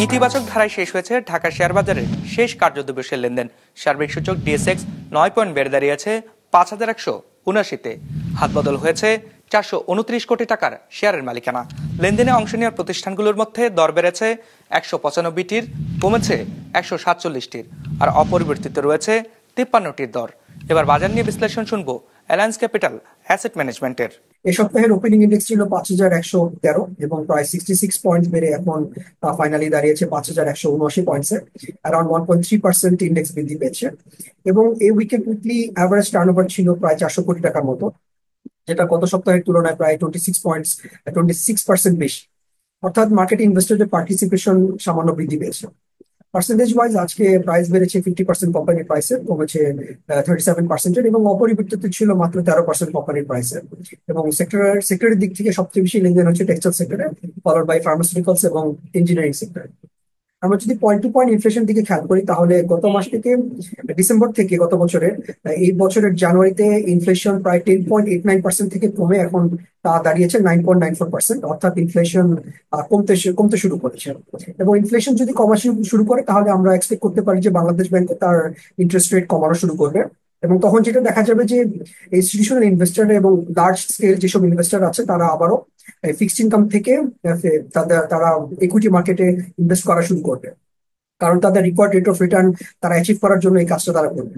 ইতিবাচক ধারায় শেষ হয়েছে ঢাকা শেয়ার বাজারের শেষ কার্যদিবসের লেনদেন। সার্বিক সূচক ডিএসএক্স 9 পয়েন্ট বেড়ে দাঁড়িয়েছে 5179-তে। হাতবদল হয়েছে 429 কোটি টাকার শেয়ারের মালিকানা। লেনদেনে অংশ নেওয়ার প্রতিষ্ঠানগুলোর মধ্যে দর বেড়েছে 195টির, কমেছে 147টির, আর অপরিবর্তিত রয়েছে 53টির দর। এবার বাজার নিয়ে বিশ্লেষণ শুনবো অ্যালায়েন্স ক্যাপিটাল অ্যাসেট ম্যানেজমেন্টের। এই সপ্তাহের ওপেনিং ইন্ডেক্স ছিল 5113 এবং প্রায় 66 পয়েন্ট বেড়ে এখন ফাইনালি দাঁড়িয়েছে 5179 পয়েন্টসে। অ্যারাউন্ড 1.3% ইন্ডেক্স বৃদ্ধি পেয়েছে এবং এই উইকের উইকলি অ্যাভারেজ টার্নওভার ছিল প্রায় 400 কোটি টাকার মতো, যেটা গত সপ্তাহের তুলনায় প্রায় 26% বেশি। অর্থাৎ মার্কেট ইনভেস্টরদের পার্টিসিপেশন সামান্য বৃদ্ধি পেয়েছে। পার্সেন্টেজ ওয়াইজ আজকে প্রাইস বেড়েছে 50% কোম্পানির প্রাইসে, কমেছে 37%, এবং অপরিবর্তিত ছিল মাত্র 13% কোম্পানির প্রাইসে। এবং সেক্টরের দিক থেকে সবচেয়ে বেশি লেনদেন হচ্ছে টেক্সটাইল সেক্টরে, ফলোড বাই ফার্মাসিউটিক্যালস এবং ইঞ্জিনিয়ারিং সেক্টরে। আমরা যদি পয়েন্ট টু পয়েন্ট ইনফ্লেশন দিকে খেয়াল করি, তাহলে গত মাস থেকে ডিসেম্বর থেকে গত বছরের এই বছরের জানুয়ারিতে ইনফ্লেশন প্রায় 10.89% থেকে কমে এখন তা দাঁড়িয়েছে 9.94%। অর্থাৎ ইনফ্লেশন কমতে শুরু করেছে। এবং ইনফ্লেশন যদি কমা শুরু করে, তাহলে আমরা এক্সপেক্ট করতে পারি যে বাংলাদেশ ব্যাংক তার ইন্টারেস্ট রেট কমানো শুরু করবে। এবং তখন যেটা দেখা যাবে যে ইনস্টিটিউশনাল ইনভেস্টর এবং লার্জ স্কেল যেসব ইনভেস্টর আছে, তারা আবারও ফিক্সড ইনকাম থেকে তারা ইকুইটি মার্কেটে ইনভেস্ট করা শুরু করবে, কারণ তাদের রিকোয়ার্ড রেট অফ রিটার্ন তারা অ্যাচিভ করার জন্য এই কাজটা তারা করবে।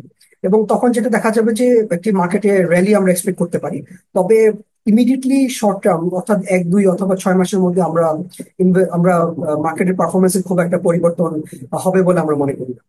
এবং তখন যেটা দেখা যাবে যে একটি মার্কেটে র্যালি আমরা এক্সপেক্ট করতে পারি। তবে ইমিডিয়েটলি শর্ট টার্ম, অর্থাৎ 1, 2 অথবা 6 মাসের মধ্যে আমরা মার্কেটের পারফরমেন্সের খুব একটা পরিবর্তন হবে বলে আমরা মনে করি না।